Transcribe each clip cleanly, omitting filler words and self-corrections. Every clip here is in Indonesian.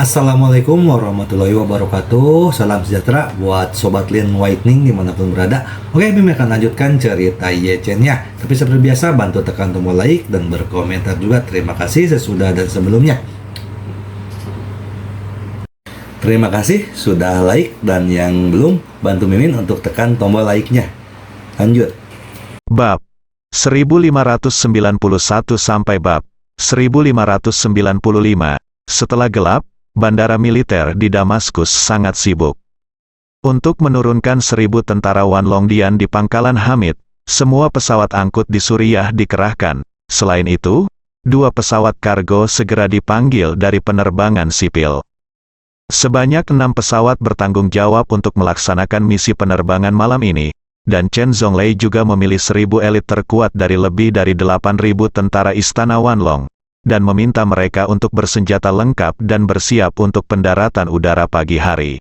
Assalamualaikum warahmatullahi wabarakatuh. Salam sejahtera buat Sobat Lin Whitening dimanapun berada. Oke, Bim akan lanjutkan cerita Yechen-nya. Tapi seperti biasa, bantu tekan tombol like dan berkomentar juga. Terima kasih sesudah dan sebelumnya. Terima kasih sudah like, dan yang belum, bantu Mimin untuk tekan tombol like-nya. Lanjut. Bab 1591 sampai bab 1595. Setelah gelap, bandara militer di Damaskus sangat sibuk. Untuk menurunkan 1.000 tentara Wan Longdian di pangkalan Hamid, semua pesawat angkut di Suriah dikerahkan. Selain itu, 2 pesawat kargo segera dipanggil dari penerbangan sipil. Sebanyak 6 pesawat bertanggung jawab untuk melaksanakan misi penerbangan malam ini, dan Chen Zhonglei juga memilih 1.000 elit terkuat dari lebih dari 8.000 tentara Istana Wanlong, dan meminta mereka untuk bersenjata lengkap dan bersiap untuk pendaratan udara pagi hari.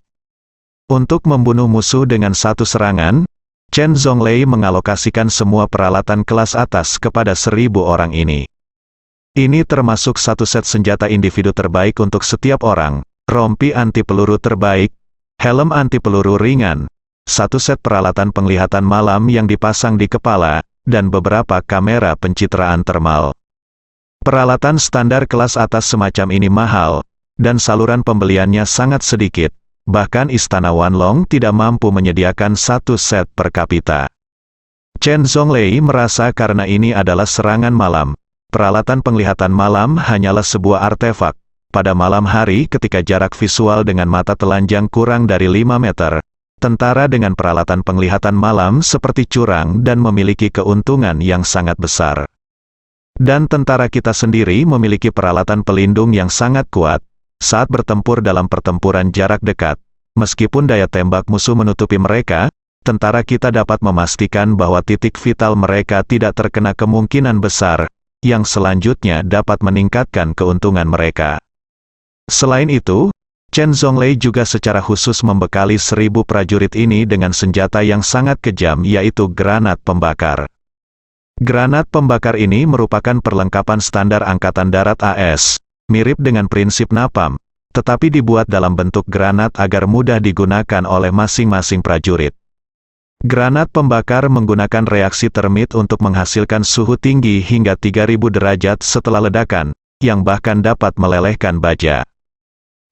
Untuk membunuh musuh dengan satu serangan, Chen Zhonglei mengalokasikan semua peralatan kelas atas kepada 1.000 orang ini. Ini termasuk 1 set senjata individu terbaik untuk setiap orang, rompi anti peluru terbaik, helm anti peluru ringan, 1 set peralatan penglihatan malam yang dipasang di kepala, dan beberapa kamera pencitraan termal. Peralatan standar kelas atas semacam ini mahal, dan saluran pembeliannya sangat sedikit, bahkan Istana Wanlong tidak mampu menyediakan 1 set per kapita. Chen Zhonglei merasa karena ini adalah serangan malam, peralatan penglihatan malam hanyalah sebuah artefak. Pada malam hari ketika jarak visual dengan mata telanjang kurang dari 5 meter, tentara dengan peralatan penglihatan malam seperti curang dan memiliki keuntungan yang sangat besar. Dan tentara kita sendiri memiliki peralatan pelindung yang sangat kuat saat bertempur dalam pertempuran jarak dekat. Meskipun daya tembak musuh menutupi mereka, tentara kita dapat memastikan bahwa titik vital mereka tidak terkena kemungkinan besar, yang selanjutnya dapat meningkatkan keuntungan mereka. Selain itu, Chen Zhonglei juga secara khusus membekali 1.000 prajurit ini dengan senjata yang sangat kejam, yaitu granat pembakar. Granat pembakar ini merupakan perlengkapan standar Angkatan Darat AS, mirip dengan prinsip napalm, tetapi dibuat dalam bentuk granat agar mudah digunakan oleh masing-masing prajurit. Granat pembakar menggunakan reaksi termit untuk menghasilkan suhu tinggi hingga 3.000 derajat setelah ledakan, yang bahkan dapat melelehkan baja.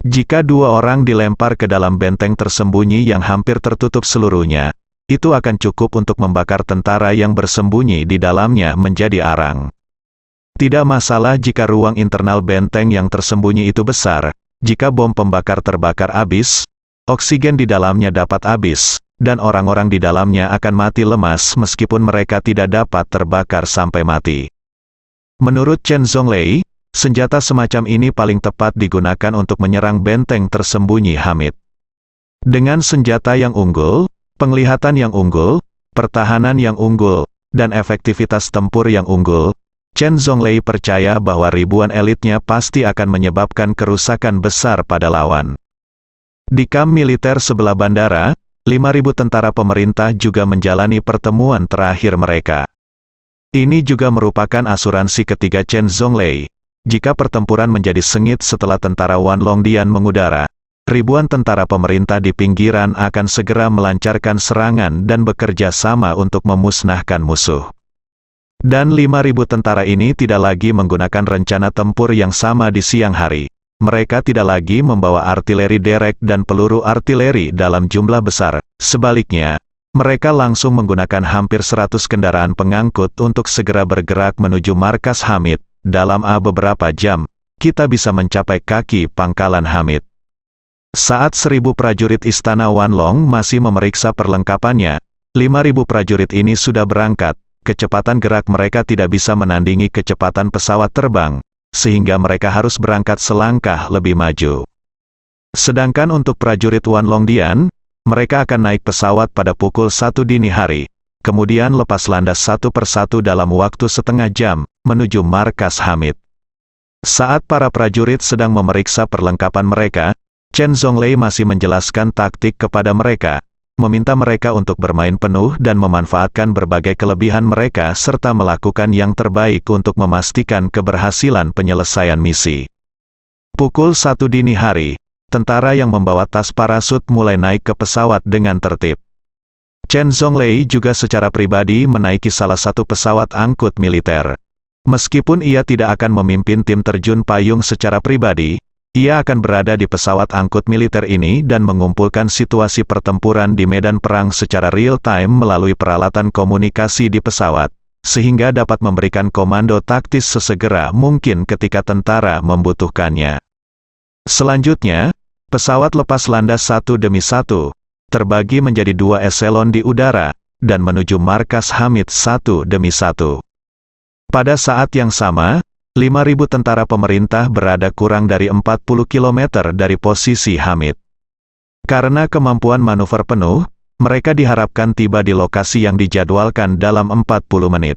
Jika 2 orang dilempar ke dalam benteng tersembunyi yang hampir tertutup seluruhnya, itu akan cukup untuk membakar tentara yang bersembunyi di dalamnya menjadi arang. Tidak masalah jika ruang internal benteng yang tersembunyi itu besar, jika bom pembakar terbakar habis, oksigen di dalamnya dapat habis, dan orang-orang di dalamnya akan mati lemas meskipun mereka tidak dapat terbakar sampai mati. Menurut Chen Zhonglei, senjata semacam ini paling tepat digunakan untuk menyerang benteng tersembunyi Hamid. Dengan senjata yang unggul, penglihatan yang unggul, pertahanan yang unggul, dan efektivitas tempur yang unggul, Chen Zhonglei percaya bahwa ribuan elitnya pasti akan menyebabkan kerusakan besar pada lawan. Di kamp militer sebelah bandara, 5.000 tentara pemerintah juga menjalani pertemuan terakhir mereka. Ini juga merupakan asuransi ketiga Chen Zhonglei. Jika pertempuran menjadi sengit setelah tentara Wan Longdian mengudara, ribuan tentara pemerintah di pinggiran akan segera melancarkan serangan dan bekerja sama untuk memusnahkan musuh. Dan 5.000 tentara ini tidak lagi menggunakan rencana tempur yang sama di siang hari. Mereka tidak lagi membawa artileri derek dan peluru artileri dalam jumlah besar. Sebaliknya, mereka langsung menggunakan hampir 100 kendaraan pengangkut untuk segera bergerak menuju markas Hamid. Dalam beberapa jam, kita bisa mencapai kaki pangkalan Hamid. Saat 1.000 prajurit Istana Wanlong masih memeriksa perlengkapannya, 5.000 prajurit ini sudah berangkat. Kecepatan gerak mereka tidak bisa menandingi kecepatan pesawat terbang, sehingga mereka harus berangkat selangkah lebih maju. Sedangkan untuk prajurit Wan Longdian, mereka akan naik pesawat pada pukul 1 dini hari, kemudian lepas landas satu persatu dalam waktu setengah jam, menuju markas Hamid. Saat para prajurit sedang memeriksa perlengkapan mereka, Chen Zhonglei masih menjelaskan taktik kepada mereka, meminta mereka untuk bermain penuh dan memanfaatkan berbagai kelebihan mereka serta melakukan yang terbaik untuk memastikan keberhasilan penyelesaian misi. Pukul 1 dini hari, tentara yang membawa tas parasut mulai naik ke pesawat dengan tertib. Chen Zhonglei juga secara pribadi menaiki salah satu pesawat angkut militer. Meskipun ia tidak akan memimpin tim terjun payung secara pribadi, ia akan berada di pesawat angkut militer ini dan mengumpulkan situasi pertempuran di medan perang secara real-time melalui peralatan komunikasi di pesawat, sehingga dapat memberikan komando taktis sesegera mungkin ketika tentara membutuhkannya. Selanjutnya, pesawat lepas landas satu demi satu, terbagi menjadi 2 eselon di udara, dan menuju markas Hamid satu demi satu. Pada saat yang sama, 5.000 tentara pemerintah berada kurang dari 40 km dari posisi Hamid. Karena kemampuan manuver penuh, mereka diharapkan tiba di lokasi yang dijadwalkan dalam 40 menit.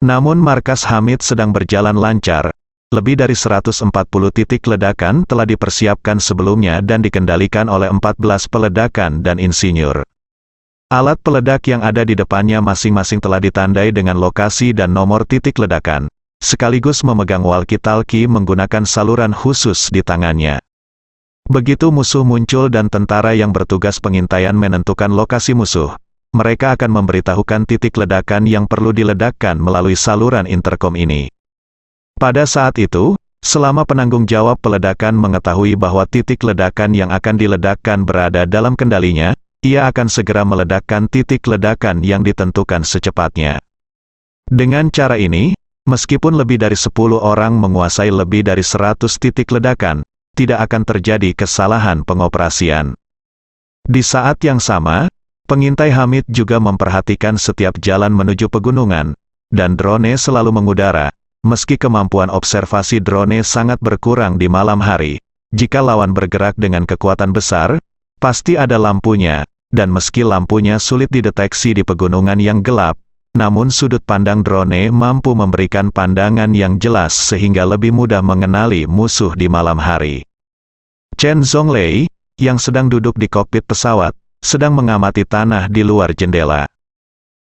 Namun markas Hamid sedang berjalan lancar. Lebih dari 140 titik ledakan telah dipersiapkan sebelumnya dan dikendalikan oleh 14 peledakan dan insinyur. Alat peledak yang ada di depannya masing-masing telah ditandai dengan lokasi dan nomor titik ledakan, sekaligus memegang walkie-talkie menggunakan saluran khusus di tangannya. Begitu musuh muncul dan tentara yang bertugas pengintaian menentukan lokasi musuh, mereka akan memberitahukan titik ledakan yang perlu diledakkan melalui saluran interkom ini. Pada saat itu, selama penanggung jawab peledakan mengetahui bahwa titik ledakan yang akan diledakkan berada dalam kendalinya, ia akan segera meledakkan titik ledakan yang ditentukan secepatnya. Dengan cara ini, meskipun lebih dari 10 orang menguasai lebih dari 100 titik ledakan, tidak akan terjadi kesalahan pengoperasian. Di saat yang sama, pengintai Hamid juga memperhatikan setiap jalan menuju pegunungan, dan drone selalu mengudara. Meski kemampuan observasi drone sangat berkurang di malam hari, jika lawan bergerak dengan kekuatan besar, pasti ada lampunya, dan meski lampunya sulit dideteksi di pegunungan yang gelap, namun sudut pandang drone mampu memberikan pandangan yang jelas sehingga lebih mudah mengenali musuh di malam hari. Chen Zhonglei, yang sedang duduk di kokpit pesawat, sedang mengamati tanah di luar jendela.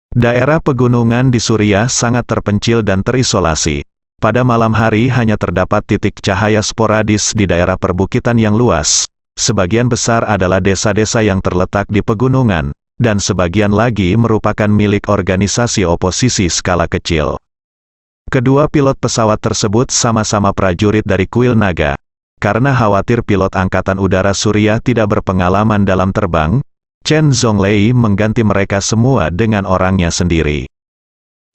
Daerah pegunungan di Suriah sangat terpencil dan terisolasi. Pada malam hari hanya terdapat titik cahaya sporadis di daerah perbukitan yang luas. Sebagian besar adalah desa-desa yang terletak di pegunungan, dan sebagian lagi merupakan milik organisasi oposisi skala kecil. Kedua pilot pesawat tersebut sama-sama prajurit dari kuil naga. Karena khawatir pilot Angkatan Udara Suriah tidak berpengalaman dalam terbang, Chen Zhonglei mengganti mereka semua dengan orangnya sendiri.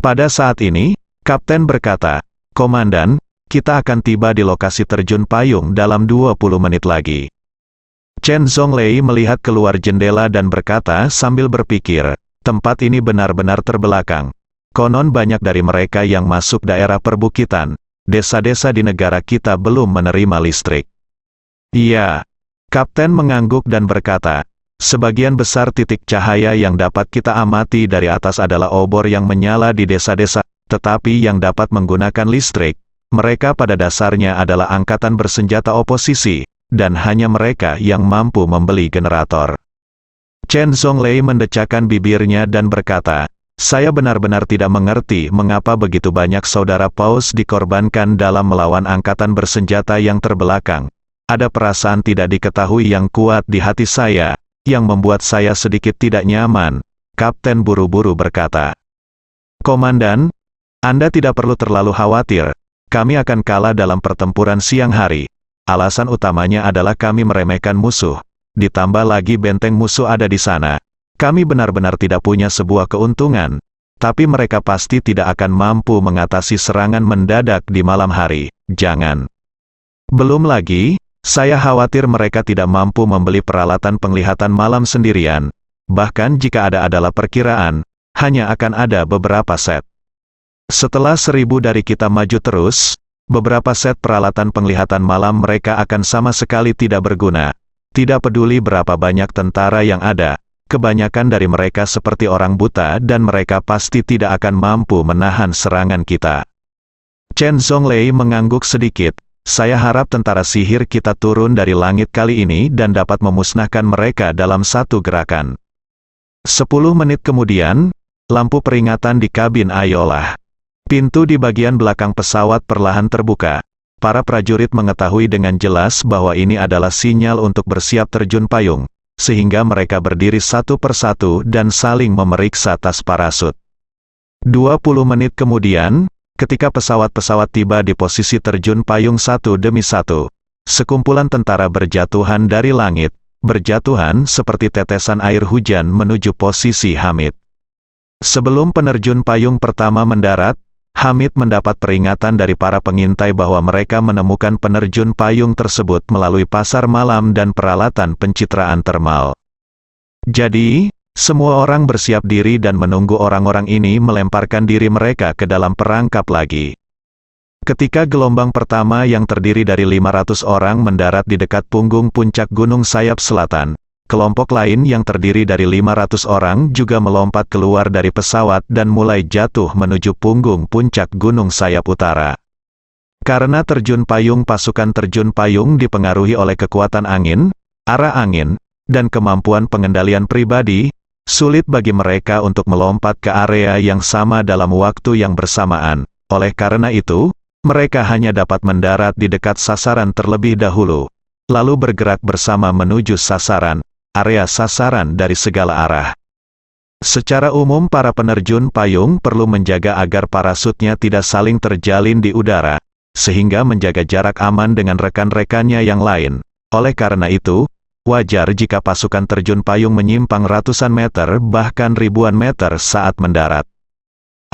Pada saat ini, Kapten berkata, "Komandan, kita akan tiba di lokasi terjun payung dalam 20 menit lagi." Chen Zhonglei melihat keluar jendela dan berkata sambil berpikir, tempat ini benar-benar terbelakang. Konon banyak dari mereka yang masuk daerah perbukitan. Desa-desa di negara kita belum menerima listrik. Iya. Kapten mengangguk dan berkata, sebagian besar titik cahaya yang dapat kita amati dari atas adalah obor yang menyala di desa-desa. Tetapi yang dapat menggunakan listrik, mereka pada dasarnya adalah angkatan bersenjata oposisi, dan hanya mereka yang mampu membeli generator. Chen Zhonglei mendecakkan bibirnya dan berkata, saya benar-benar tidak mengerti mengapa begitu banyak saudara Paus dikorbankan dalam melawan angkatan bersenjata yang terbelakang. Ada perasaan tidak diketahui yang kuat di hati saya, yang membuat saya sedikit tidak nyaman. Kapten buru-buru berkata, Komandan, Anda tidak perlu terlalu khawatir, kami akan kalah dalam pertempuran siang hari. Alasan utamanya adalah kami meremehkan musuh, ditambah lagi benteng musuh ada di sana. Kami benar-benar tidak punya sebuah keuntungan, tapi mereka pasti tidak akan mampu mengatasi serangan mendadak di malam hari, jangan. Belum lagi, saya khawatir mereka tidak mampu membeli peralatan penglihatan malam sendirian, bahkan jika ada adalah perkiraan, hanya akan ada beberapa set. Setelah 1000 dari kita maju terus, beberapa set peralatan penglihatan malam mereka akan sama sekali tidak berguna. Tidak peduli berapa banyak tentara yang ada, kebanyakan dari mereka seperti orang buta dan mereka pasti tidak akan mampu menahan serangan kita. Chen Zhonglei mengangguk sedikit, saya harap tentara sihir kita turun dari langit kali ini dan dapat memusnahkan mereka dalam satu gerakan. 10 menit kemudian, lampu peringatan di kabin Ayolah. Pintu di bagian belakang pesawat perlahan terbuka. para prajurit mengetahui dengan jelas bahwa ini adalah sinyal untuk bersiap terjun payung, sehingga mereka berdiri satu persatu dan saling memeriksa tas parasut. 20 menit kemudian, ketika pesawat-pesawat tiba di posisi terjun payung satu demi satu, sekumpulan tentara berjatuhan dari langit, berjatuhan seperti tetesan air hujan menuju posisi Hamid. Sebelum penerjun payung pertama mendarat, Hamid mendapat peringatan dari para pengintai bahwa mereka menemukan penerjun payung tersebut melalui pasar malam dan peralatan pencitraan termal. Jadi, semua orang bersiap diri dan menunggu orang-orang ini melemparkan diri mereka ke dalam perangkap lagi. Ketika gelombang pertama yang terdiri dari 500 orang mendarat di dekat punggung puncak Gunung Sayap Selatan, kelompok lain yang terdiri dari 500 orang juga melompat keluar dari pesawat dan mulai jatuh menuju punggung puncak Gunung Sayap Utara. Karena terjun payung pasukan terjun payung dipengaruhi oleh kekuatan angin, arah angin, dan kemampuan pengendalian pribadi, sulit bagi mereka untuk melompat ke area yang sama dalam waktu yang bersamaan. Oleh karena itu, mereka hanya dapat mendarat di dekat sasaran terlebih dahulu, lalu bergerak bersama menuju sasaran, area sasaran dari segala arah. Secara umum para penerjun payung perlu menjaga agar parasutnya tidak saling terjalin di udara, sehingga menjaga jarak aman dengan rekan-rekannya yang lain. Oleh karena itu, wajar jika pasukan terjun payung menyimpang ratusan meter bahkan ribuan meter saat mendarat.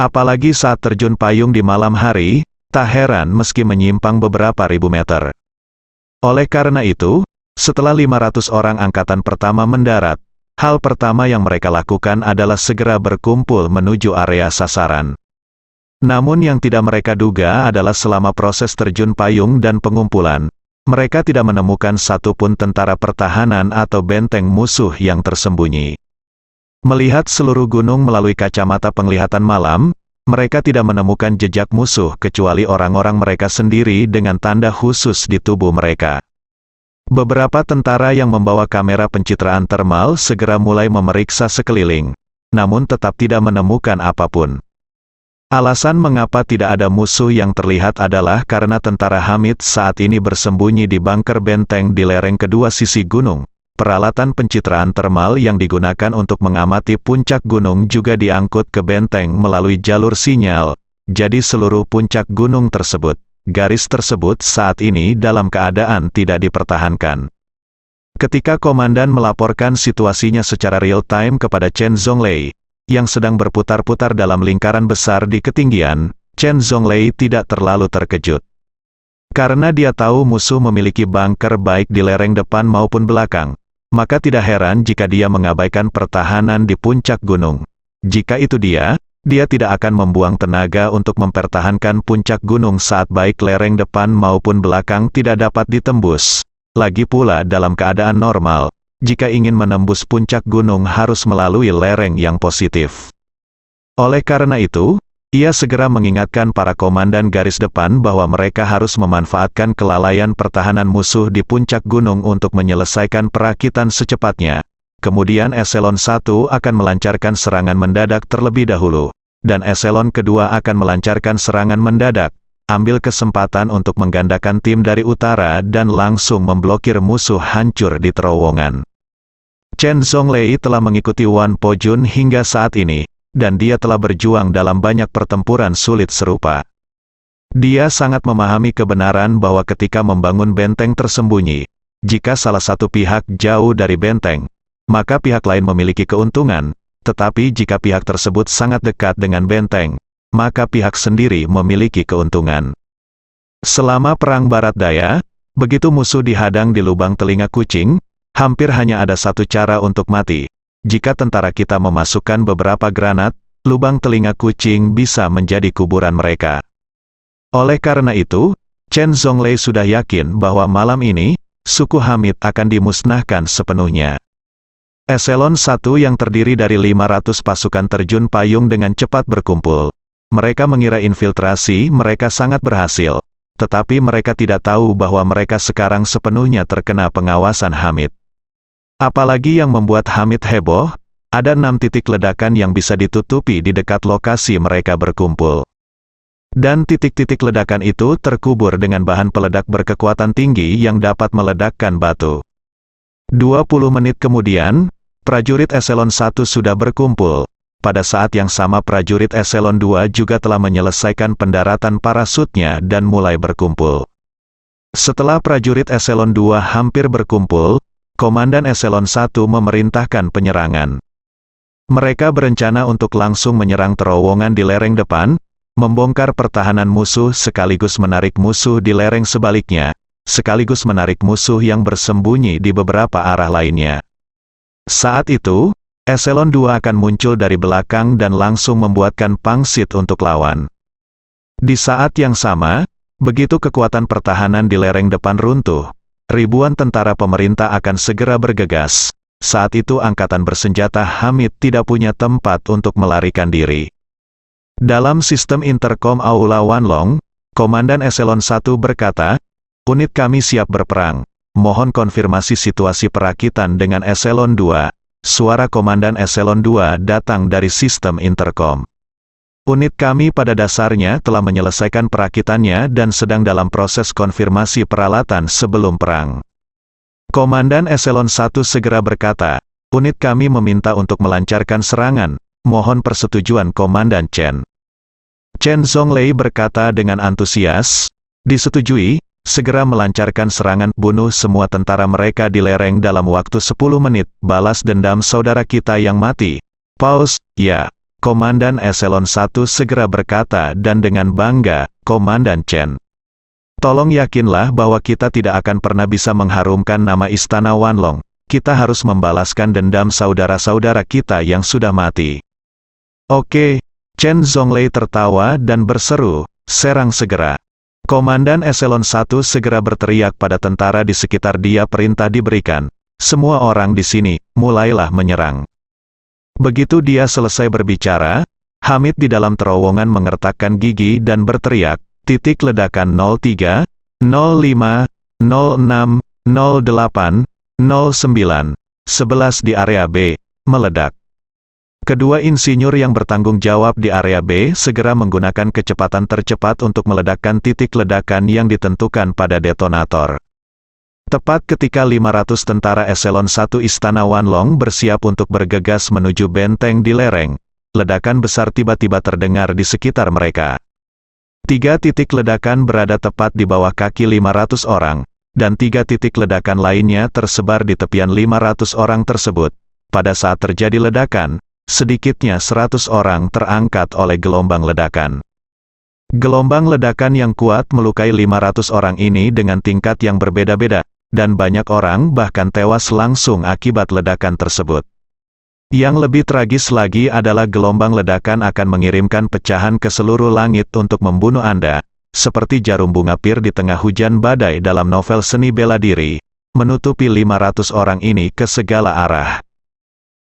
Apalagi saat terjun payung di malam hari, tak heran meski menyimpang beberapa ribu meter. Oleh karena itu, setelah 500 orang angkatan pertama mendarat, hal pertama yang mereka lakukan adalah segera berkumpul menuju area sasaran. Namun yang tidak mereka duga adalah selama proses terjun payung dan pengumpulan, mereka tidak menemukan satupun tentara pertahanan atau benteng musuh yang tersembunyi. Melihat seluruh gunung melalui kacamata penglihatan malam, mereka tidak menemukan jejak musuh kecuali orang-orang mereka sendiri dengan tanda khusus di tubuh mereka. Beberapa tentara yang membawa kamera pencitraan termal segera mulai memeriksa sekeliling, namun tetap tidak menemukan apapun. Alasan mengapa tidak ada musuh yang terlihat adalah karena tentara Hamid saat ini bersembunyi di bunker benteng di lereng kedua sisi gunung. Peralatan pencitraan termal yang digunakan untuk mengamati puncak gunung juga diangkut ke benteng melalui jalur sinyal, jadi seluruh puncak gunung tersebut, garis tersebut saat ini dalam keadaan tidak dipertahankan. Ketika komandan melaporkan situasinya secara real-time kepada Chen Zhonglei, yang sedang berputar-putar dalam lingkaran besar di ketinggian, Chen Zhonglei tidak terlalu terkejut. Karena dia tahu musuh memiliki bunker baik di lereng depan maupun belakang, maka tidak heran jika dia mengabaikan pertahanan di puncak gunung. Jika itu dia tidak akan membuang tenaga untuk mempertahankan puncak gunung saat baik lereng depan maupun belakang tidak dapat ditembus. Lagi pula dalam keadaan normal, jika ingin menembus puncak gunung harus melalui lereng yang positif. Oleh karena itu, ia segera mengingatkan para komandan garis depan bahwa mereka harus memanfaatkan kelalaian pertahanan musuh di puncak gunung untuk menyelesaikan perakitan secepatnya. Kemudian eselon 1 akan melancarkan serangan mendadak terlebih dahulu, dan eselon kedua akan melancarkan serangan mendadak, ambil kesempatan untuk menggandakan tim dari utara dan langsung memblokir musuh hancur di terowongan. Chen Zhonglei telah mengikuti Wan Pojun hingga saat ini, dan dia telah berjuang dalam banyak pertempuran sulit serupa. Dia sangat memahami kebenaran bahwa ketika membangun benteng tersembunyi, jika salah satu pihak jauh dari benteng, maka pihak lain memiliki keuntungan, tetapi jika pihak tersebut sangat dekat dengan benteng, maka pihak sendiri memiliki keuntungan. Selama Perang Barat Daya, begitu musuh dihadang di lubang telinga kucing, hampir hanya ada satu cara untuk mati. Jika tentara kita memasukkan beberapa granat, lubang telinga kucing bisa menjadi kuburan mereka. Oleh karena itu, Chen Zhonglei sudah yakin bahwa malam ini, suku Hamid akan dimusnahkan sepenuhnya. Eselon 1 yang terdiri dari 500 pasukan terjun payung dengan cepat berkumpul. Mereka mengira infiltrasi mereka sangat berhasil, tetapi mereka tidak tahu bahwa mereka sekarang sepenuhnya terkena pengawasan Hamid. Apalagi yang membuat Hamid heboh, ada 6 titik ledakan yang bisa ditutupi di dekat lokasi mereka berkumpul. Dan titik-titik ledakan itu terkubur dengan bahan peledak berkekuatan tinggi yang dapat meledakkan batu. 20 menit kemudian, prajurit Eselon 1 sudah berkumpul. Pada saat yang sama prajurit Eselon 2 juga telah menyelesaikan pendaratan parasutnya dan mulai berkumpul. Setelah prajurit Eselon 2 hampir berkumpul, Komandan Eselon 1 memerintahkan penyerangan. Mereka berencana untuk langsung menyerang terowongan di lereng depan, membongkar pertahanan musuh sekaligus menarik musuh di lereng sebaliknya, sekaligus menarik musuh yang bersembunyi di beberapa arah lainnya. Saat itu, Eselon 2 akan muncul dari belakang dan langsung membuatkan pangsit untuk lawan. Di saat yang sama, begitu kekuatan pertahanan di lereng depan runtuh, ribuan tentara pemerintah akan segera bergegas. Saat itu angkatan bersenjata Hamid tidak punya tempat untuk melarikan diri. Dalam sistem interkom Aula Wanlong, Komandan Eselon 1 berkata, "Unit kami siap berperang. Mohon konfirmasi situasi perakitan dengan Eselon 2. Suara Komandan Eselon 2 datang dari sistem interkom. Unit kami pada dasarnya telah menyelesaikan perakitannya dan sedang dalam proses konfirmasi peralatan sebelum perang." Komandan Eselon 1 segera berkata, "Unit kami meminta untuk melancarkan serangan. Mohon persetujuan Komandan Chen." Chen Zonglei berkata dengan antusias, "Disetujui, segera melancarkan serangan, bunuh semua tentara mereka di lereng dalam waktu 10 menit, balas dendam saudara kita yang mati." Paus, ya. Komandan Eselon 1 segera berkata dan dengan bangga, "Komandan Chen, tolong yakinlah bahwa kita tidak akan pernah bisa mengharumkan nama Istana Wanlong. Kita harus membalaskan dendam saudara-saudara kita yang sudah mati." "Oke." Chen Zonglei tertawa dan berseru, "Serang segera." Komandan Eselon 1 segera berteriak pada tentara di sekitar dia, perintah diberikan. Semua orang di sini, mulailah menyerang. Begitu dia selesai berbicara, Hamid di dalam terowongan mengertakkan gigi dan berteriak, "Titik ledakan 03, 05, 06, 08, 09, 11 di area B, meledak." Kedua insinyur yang bertanggung jawab di area B segera menggunakan kecepatan tercepat untuk meledakkan titik ledakan yang ditentukan pada detonator. Tepat ketika 500 tentara Eselon 1 Istana Wanlong bersiap untuk bergegas menuju benteng di lereng, ledakan besar tiba-tiba terdengar di sekitar mereka. 3 titik ledakan berada tepat di bawah kaki 500 orang, dan 3 titik ledakan lainnya tersebar di tepian 500 orang tersebut. Pada saat terjadi ledakan, sedikitnya 100 orang terangkat oleh gelombang ledakan. Gelombang ledakan yang kuat melukai 500 orang ini dengan tingkat yang berbeda-beda, dan banyak orang bahkan tewas langsung akibat ledakan tersebut. Yang lebih tragis lagi adalah gelombang ledakan akan mengirimkan pecahan ke seluruh langit untuk membunuh Anda, seperti jarum bunga pir di tengah hujan badai dalam novel seni bela diri, menutupi 500 orang ini ke segala arah.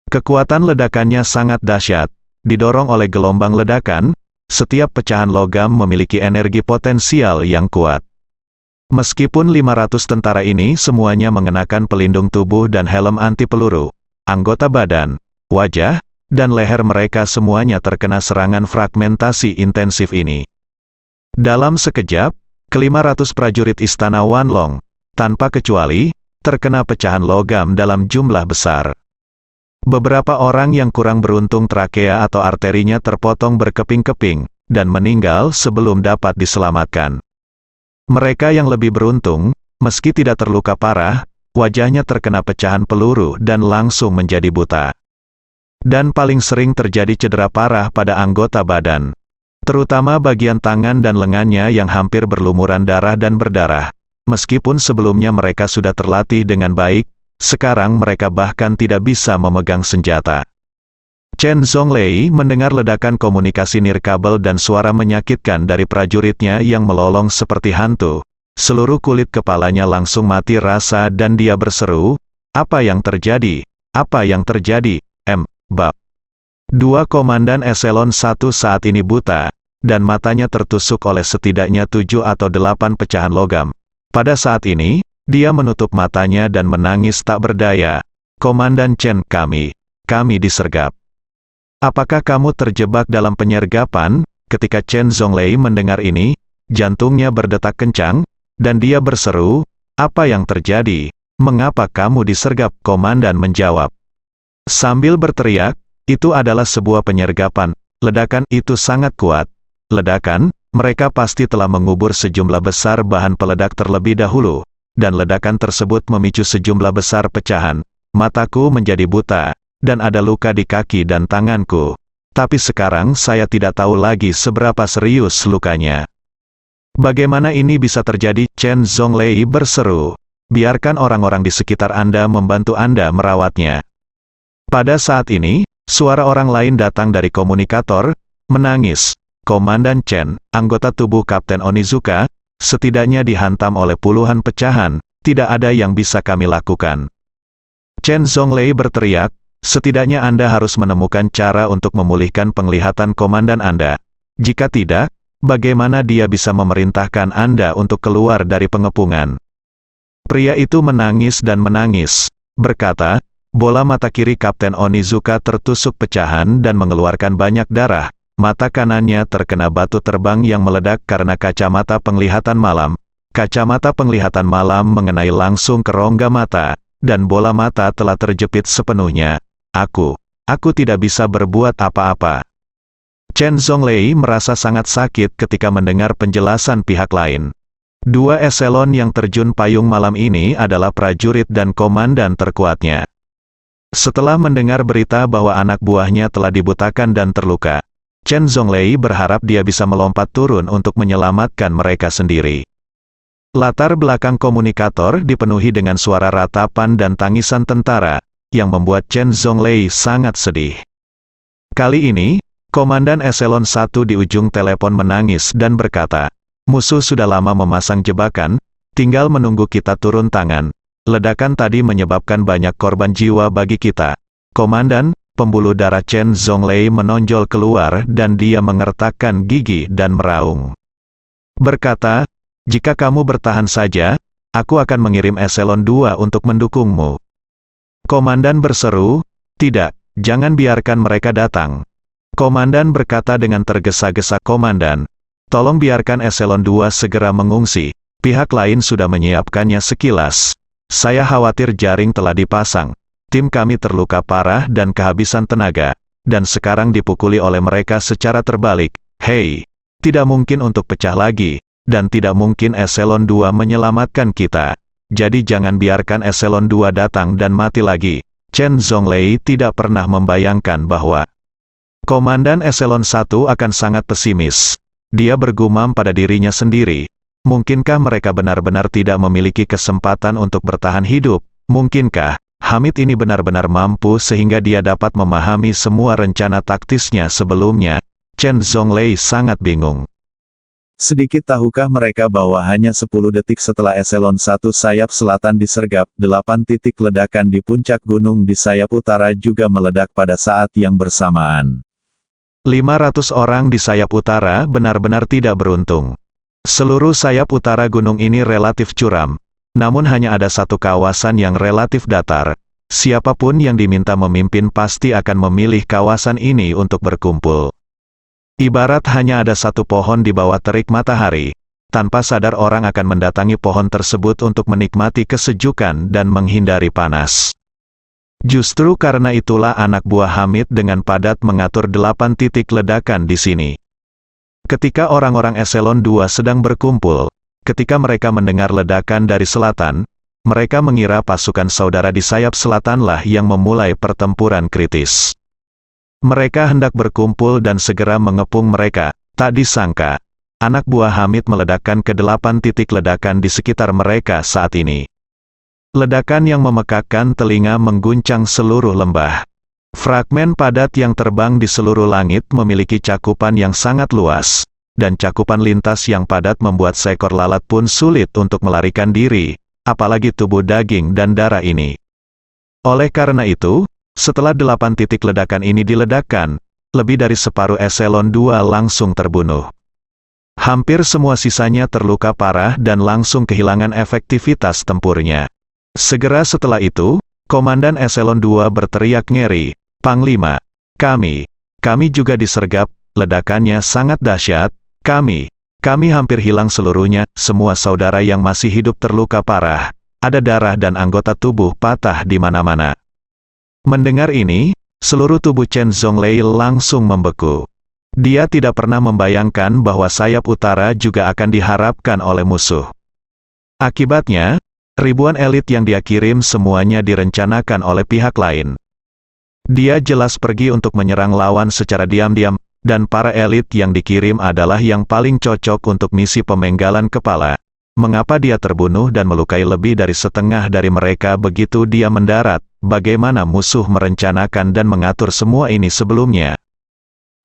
Kekuatan ledakannya sangat dahsyat, didorong oleh gelombang ledakan, setiap pecahan logam memiliki energi potensial yang kuat. Meskipun 500 tentara ini semuanya mengenakan pelindung tubuh dan helm anti peluru, anggota badan, wajah, dan leher mereka semuanya terkena serangan fragmentasi intensif ini. Dalam sekejap, ke-500 prajurit Istana Wanlong, tanpa kecuali, terkena pecahan logam dalam jumlah besar. Beberapa orang yang kurang beruntung trakea atau arterinya terpotong berkeping-keping, dan meninggal sebelum dapat diselamatkan. Mereka yang lebih beruntung, meski tidak terluka parah, wajahnya terkena pecahan peluru dan langsung menjadi buta. Dan paling sering terjadi cedera parah pada anggota badan, terutama bagian tangan dan lengannya yang hampir berlumuran darah dan berdarah. Meskipun sebelumnya mereka sudah terlatih dengan baik, sekarang mereka bahkan tidak bisa memegang senjata. Chen Zonglei mendengar ledakan komunikasi nirkabel dan suara menyakitkan dari prajuritnya yang melolong seperti hantu. Seluruh kulit kepalanya langsung mati rasa dan dia berseru, "Apa yang terjadi? Apa yang terjadi, Bab?" Dua komandan Eselon 1 saat ini buta, dan matanya tertusuk oleh setidaknya 7 atau 8 pecahan logam. Pada saat ini, dia menutup matanya dan menangis tak berdaya. "Komandan Chen, kami disergap." "Apakah kamu terjebak dalam penyergapan?" Ketika Chen Zhonglei mendengar ini, jantungnya berdetak kencang, dan dia berseru, "Apa yang terjadi? Mengapa kamu disergap?" Komandan menjawab. Sambil berteriak, "Itu adalah sebuah penyergapan. Ledakan itu sangat kuat. Ledakan, mereka pasti telah mengubur sejumlah besar bahan peledak terlebih dahulu, dan ledakan tersebut memicu sejumlah besar pecahan. Mataku menjadi buta, dan ada luka di kaki dan tanganku. Tapi sekarang saya tidak tahu lagi seberapa serius lukanya." "Bagaimana ini bisa terjadi?" Chen Zhonglei berseru. "Biarkan orang-orang di sekitar Anda membantu Anda merawatnya." Pada saat ini, suara orang lain datang dari komunikator, menangis. "Komandan Chen, anggota tubuh Kapten Onizuka, setidaknya dihantam oleh puluhan pecahan, tidak ada yang bisa kami lakukan." Chen Zhonglei berteriak, "Setidaknya Anda harus menemukan cara untuk memulihkan penglihatan komandan Anda. Jika tidak, bagaimana dia bisa memerintahkan Anda untuk keluar dari pengepungan?" Pria itu menangis dan menangis, berkata, "Bola mata kiri Kapten Onizuka tertusuk pecahan dan mengeluarkan banyak darah. Mata kanannya terkena batu terbang yang meledak karena kacamata penglihatan malam. Kacamata penglihatan malam mengenai langsung ke rongga mata, dan bola mata telah terjepit sepenuhnya. Aku tidak bisa berbuat apa-apa." Chen Zhonglei merasa sangat sakit ketika mendengar penjelasan pihak lain. Dua eselon yang terjun payung malam ini adalah prajurit dan komandan terkuatnya. Setelah mendengar berita bahwa anak buahnya telah dibutakan dan terluka, Chen Zhonglei berharap dia bisa melompat turun untuk menyelamatkan mereka sendiri. Latar belakang komunikator dipenuhi dengan suara ratapan dan tangisan tentara, yang membuat Chen Zhonglei sangat sedih. Kali ini, Komandan Eselon 1 di ujung telepon menangis dan berkata, "Musuh sudah lama memasang jebakan, tinggal menunggu kita turun tangan. Ledakan tadi menyebabkan banyak korban jiwa bagi kita." Komandan, pembuluh darah Chen Zhonglei menonjol keluar dan dia mengertakkan gigi dan meraung. Berkata, "Jika kamu bertahan saja, aku akan mengirim Eselon 2 untuk mendukungmu." Komandan berseru, "Tidak, jangan biarkan mereka datang." Komandan berkata dengan tergesa-gesa, "Komandan, tolong biarkan Eselon 2 segera mengungsi. Pihak lain sudah menyiapkannya sekilas. Saya khawatir jaring telah dipasang. Tim kami terluka parah dan kehabisan tenaga, dan sekarang dipukuli oleh mereka secara terbalik. Hei, tidak mungkin untuk pecah lagi, dan tidak mungkin Eselon 2 menyelamatkan kita. Jadi jangan biarkan Eselon 2 datang dan mati lagi." Chen Zhonglei tidak pernah membayangkan bahwa Komandan Eselon 1 akan sangat pesimis. Dia bergumam pada dirinya sendiri, mungkinkah mereka benar-benar tidak memiliki kesempatan untuk bertahan hidup? Mungkinkah Hamid ini benar-benar mampu sehingga dia dapat memahami semua rencana taktisnya sebelumnya? Chen Zhonglei sangat bingung. Sedikit tahukah mereka bahwa hanya 10 detik setelah Eselon 1 sayap selatan disergap, 8 titik ledakan di puncak gunung di sayap utara juga meledak pada saat yang bersamaan. 500 orang di sayap utara benar-benar tidak beruntung. Seluruh sayap utara gunung ini relatif curam, namun hanya ada satu kawasan yang relatif datar. Siapapun yang diminta memimpin pasti akan memilih kawasan ini untuk berkumpul. Ibarat hanya ada satu pohon di bawah terik matahari, tanpa sadar orang akan mendatangi pohon tersebut untuk menikmati kesejukan dan menghindari panas. Justru karena itulah anak buah Hamid dengan padat mengatur 8 titik ledakan di sini. Ketika orang-orang Eselon 2 sedang berkumpul, ketika mereka mendengar ledakan dari selatan, mereka mengira pasukan saudara di sayap selatanlah yang memulai pertempuran kritis. Mereka hendak berkumpul dan segera mengepung mereka. Tak disangka, anak buah Hamid meledakkan ke-8 titik ledakan di sekitar mereka saat ini. Ledakan yang memekakkan telinga mengguncang seluruh lembah. Fragmen padat yang terbang di seluruh langit memiliki cakupan yang sangat luas, dan cakupan lintas yang padat membuat seekor lalat pun sulit untuk melarikan diri, apalagi tubuh daging dan darah ini. Oleh karena itu, setelah 8 titik ledakan ini diledakkan, lebih dari separuh Eselon 2 langsung terbunuh. Hampir semua sisanya terluka parah dan langsung kehilangan efektivitas tempurnya. Segera setelah itu, Komandan Eselon 2 berteriak ngeri, "Panglima, kami juga disergap." ledakannya sangat dahsyat, kami hampir hilang seluruhnya, semua saudara yang masih hidup terluka parah, ada darah dan anggota tubuh patah di mana-mana. Mendengar ini, seluruh tubuh Chen Zhonglei langsung membeku. Dia tidak pernah membayangkan bahwa sayap utara juga akan diharapkan oleh musuh. Akibatnya, ribuan elit yang dia kirim semuanya direncanakan oleh pihak lain. Dia jelas pergi untuk menyerang lawan secara diam-diam, dan para elit yang dikirim adalah yang paling cocok untuk misi pemenggalan kepala. Mengapa dia terbunuh dan melukai lebih dari setengah dari mereka begitu dia mendarat? Bagaimana musuh merencanakan dan mengatur semua ini sebelumnya?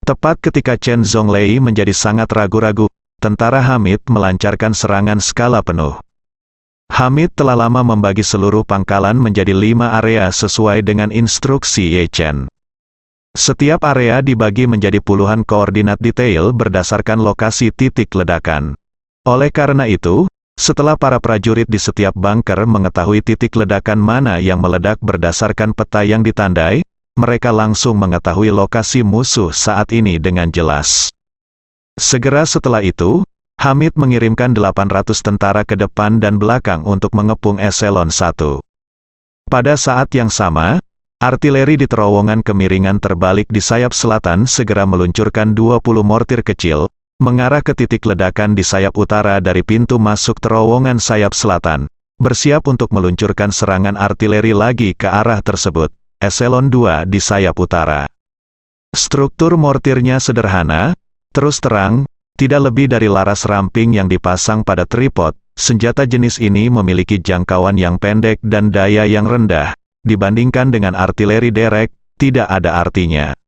Tepat ketika Chen Zhonglei menjadi sangat ragu-ragu, tentara Hamid melancarkan serangan skala penuh. Hamid telah lama membagi seluruh pangkalan menjadi 5 area sesuai dengan instruksi Ye Chen. Setiap area dibagi menjadi puluhan koordinat detail berdasarkan lokasi titik ledakan. Oleh karena itu, setelah para prajurit di setiap bunker mengetahui titik ledakan mana yang meledak berdasarkan peta yang ditandai, mereka langsung mengetahui lokasi musuh saat ini dengan jelas. Segera setelah itu, Hamid mengirimkan 800 tentara ke depan dan belakang untuk mengepung eselon 1. Pada saat yang sama, artileri di terowongan kemiringan terbalik di sayap selatan segera meluncurkan 20 mortir kecil, mengarah ke titik ledakan di sayap utara dari pintu masuk terowongan sayap selatan, bersiap untuk meluncurkan serangan artileri lagi ke arah tersebut, eselon 2 di sayap utara. Struktur mortirnya sederhana, terus terang, tidak lebih dari laras ramping yang dipasang pada tripod. Senjata jenis ini memiliki jangkauan yang pendek dan daya yang rendah, dibandingkan dengan artileri derek, tidak ada artinya.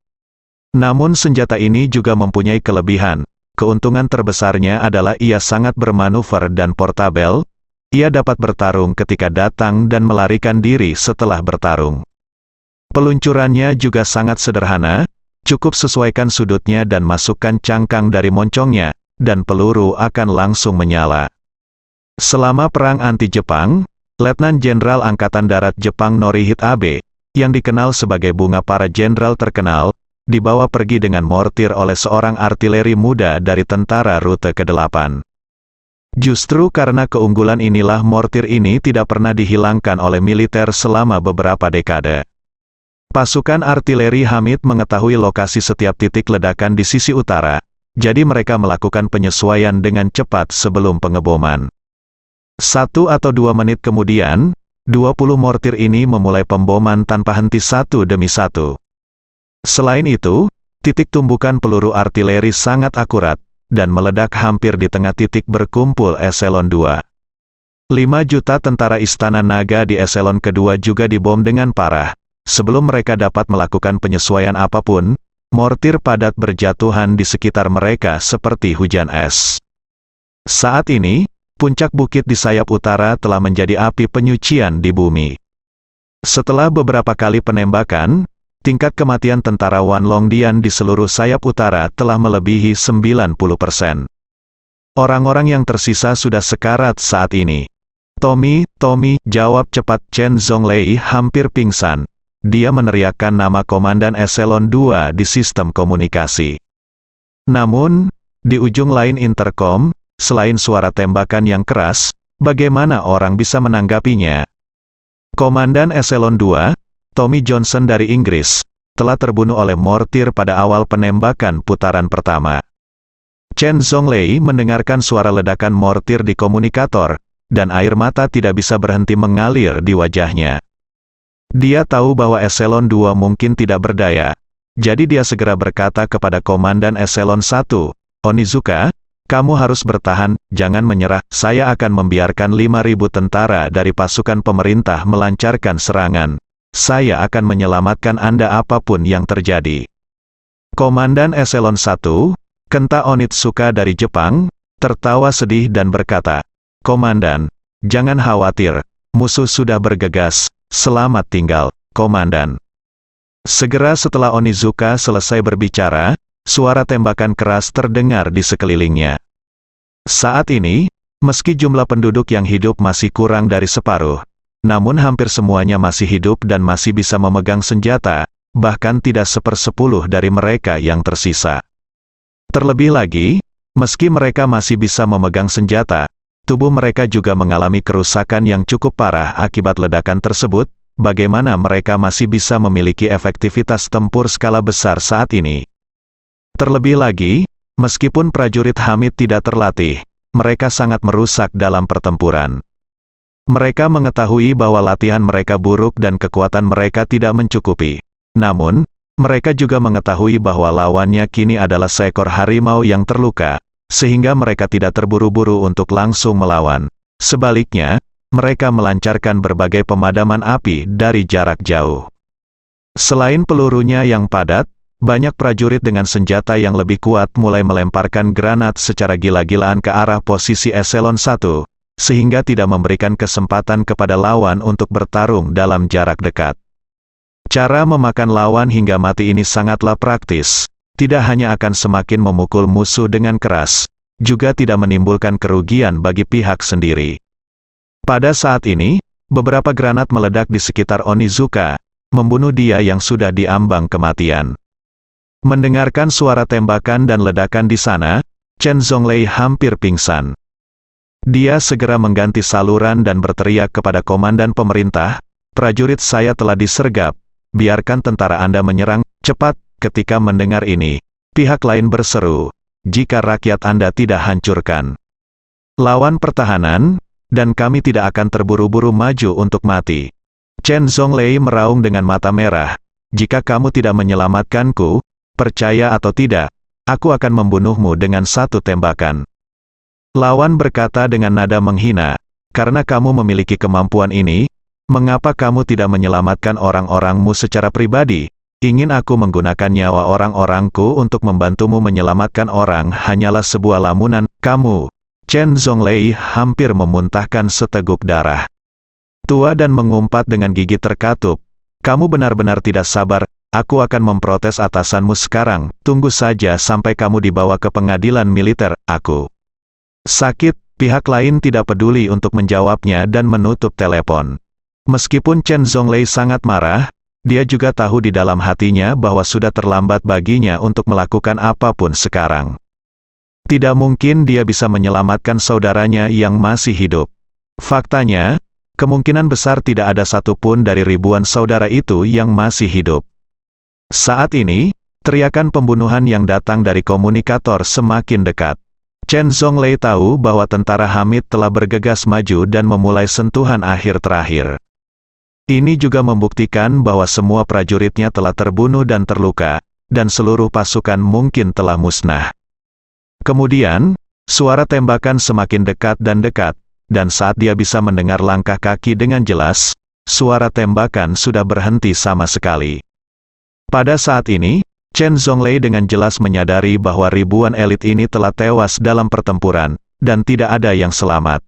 Namun senjata ini juga mempunyai kelebihan. Keuntungan terbesarnya adalah ia sangat bermanuver dan portabel. Ia dapat bertarung ketika datang dan melarikan diri setelah bertarung. Peluncurannya juga sangat sederhana, cukup sesuaikan sudutnya dan masukkan cangkang dari moncongnya, dan peluru akan langsung menyala. Selama Perang Anti-Jepang, Letnan Jenderal Angkatan Darat Jepang Norihito Abe, yang dikenal sebagai bunga para jenderal terkenal, dibawa pergi dengan mortir oleh seorang artileri muda dari tentara rute ke-8. Justru karena keunggulan inilah mortir ini tidak pernah dihilangkan oleh militer selama beberapa dekade. Pasukan artileri Hamid mengetahui lokasi setiap titik ledakan di sisi utara, jadi mereka melakukan penyesuaian dengan cepat sebelum pengeboman. 1 atau 2 menit kemudian, 20 mortir ini memulai pemboman tanpa henti satu demi satu. Selain itu, titik tumbukan peluru artileri sangat akurat, dan meledak hampir di tengah titik berkumpul eselon 2. 5 juta tentara Istana Naga di eselon kedua juga dibom dengan parah. Sebelum mereka dapat melakukan penyesuaian apapun, mortir padat berjatuhan di sekitar mereka seperti hujan es. Saat ini, puncak bukit di sayap utara telah menjadi api penyucian di bumi. Setelah beberapa kali penembakan, tingkat kematian tentara Wan Longdian di seluruh sayap utara telah melebihi 90%. Orang-orang yang tersisa sudah sekarat saat ini. Tommy, jawab cepat. Chen Zhonglei hampir pingsan. Dia meneriakkan nama Komandan Eselon 2 di sistem komunikasi. Namun, di ujung lain interkom, selain suara tembakan yang keras, bagaimana orang bisa menanggapinya? Komandan Eselon 2, Tommy Johnson dari Inggris, telah terbunuh oleh mortir pada awal penembakan putaran pertama. Chen Zhonglei mendengarkan suara ledakan mortir di komunikator, dan air mata tidak bisa berhenti mengalir di wajahnya. Dia tahu bahwa eselon 2 mungkin tidak berdaya, jadi dia segera berkata kepada Komandan Eselon 1, Onizuka, kamu harus bertahan, jangan menyerah, saya akan membiarkan 5.000 tentara dari pasukan pemerintah melancarkan serangan. Saya akan menyelamatkan Anda apapun yang terjadi. Komandan Eselon 1, Kenta Onitsuka dari Jepang, tertawa sedih dan berkata, Komandan, jangan khawatir, musuh sudah bergegas. Selamat tinggal, Komandan. Segera setelah Onizuka selesai berbicara, suara tembakan keras terdengar di sekelilingnya. Saat ini, meski jumlah penduduk yang hidup masih kurang dari separuh, namun hampir semuanya masih hidup dan masih bisa memegang senjata, bahkan tidak 1/10 dari mereka yang tersisa. Terlebih lagi, meski mereka masih bisa memegang senjata, tubuh mereka juga mengalami kerusakan yang cukup parah akibat ledakan tersebut. Bagaimana mereka masih bisa memiliki efektivitas tempur skala besar saat ini? Terlebih lagi, meskipun prajurit Hamid tidak terlatih, mereka sangat merusak dalam pertempuran. Mereka mengetahui bahwa latihan mereka buruk dan kekuatan mereka tidak mencukupi. Namun, mereka juga mengetahui bahwa lawannya kini adalah seekor harimau yang terluka, sehingga mereka tidak terburu-buru untuk langsung melawan. Sebaliknya, mereka melancarkan berbagai pemadaman api dari jarak jauh. Selain pelurunya yang padat, banyak prajurit dengan senjata yang lebih kuat mulai melemparkan granat secara gila-gilaan ke arah posisi eselon 1, sehingga tidak memberikan kesempatan kepada lawan untuk bertarung dalam jarak dekat. Cara memakan lawan hingga mati ini sangatlah praktis, tidak hanya akan semakin memukul musuh dengan keras, juga tidak menimbulkan kerugian bagi pihak sendiri. Pada saat ini, beberapa granat meledak di sekitar Onizuka, membunuh dia yang sudah diambang kematian. Mendengarkan suara tembakan dan ledakan di sana, Chen Zhonglei hampir pingsan. Dia segera mengganti saluran dan berteriak kepada komandan pemerintah, "Prajurit saya telah disergap, biarkan tentara Anda menyerang, cepat." Ketika mendengar ini, pihak lain berseru, "Jika rakyat Anda tidak hancurkan lawan pertahanan, dan kami tidak akan terburu-buru maju untuk mati." Chen Zhonglei meraung dengan mata merah, "Jika kamu tidak menyelamatkanku, percaya atau tidak, aku akan membunuhmu dengan satu tembakan." Lawan berkata dengan nada menghina, "Karena kamu memiliki kemampuan ini, mengapa kamu tidak menyelamatkan orang-orangmu secara pribadi? Ingin aku menggunakan nyawa orang-orangku untuk membantumu menyelamatkan orang hanyalah sebuah lamunan, kamu." Chen Zhonglei hampir memuntahkan seteguk darah. Tua dan mengumpat dengan gigi terkatup, "Kamu benar-benar tidak sabar, aku akan memprotes atasanmu sekarang, tunggu saja sampai kamu dibawa ke pengadilan militer, aku sakit." Pihak lain tidak peduli untuk menjawabnya dan menutup telepon. Meskipun Chen Zhonglei sangat marah, dia juga tahu di dalam hatinya bahwa sudah terlambat baginya untuk melakukan apapun sekarang. Tidak mungkin dia bisa menyelamatkan saudaranya yang masih hidup. Faktanya, kemungkinan besar tidak ada satupun dari ribuan saudara itu yang masih hidup. Saat ini, teriakan pembunuhan yang datang dari komunikator semakin dekat. Chen Zhonglei tahu bahwa tentara Hamid telah bergegas maju dan memulai sentuhan akhir terakhir. Ini juga membuktikan bahwa semua prajuritnya telah terbunuh dan terluka, dan seluruh pasukan mungkin telah musnah. Kemudian, suara tembakan semakin dekat, dan saat dia bisa mendengar langkah kaki dengan jelas, suara tembakan sudah berhenti sama sekali. Pada saat ini, Chen Zhonglei dengan jelas menyadari bahwa ribuan elit ini telah tewas dalam pertempuran, dan tidak ada yang selamat.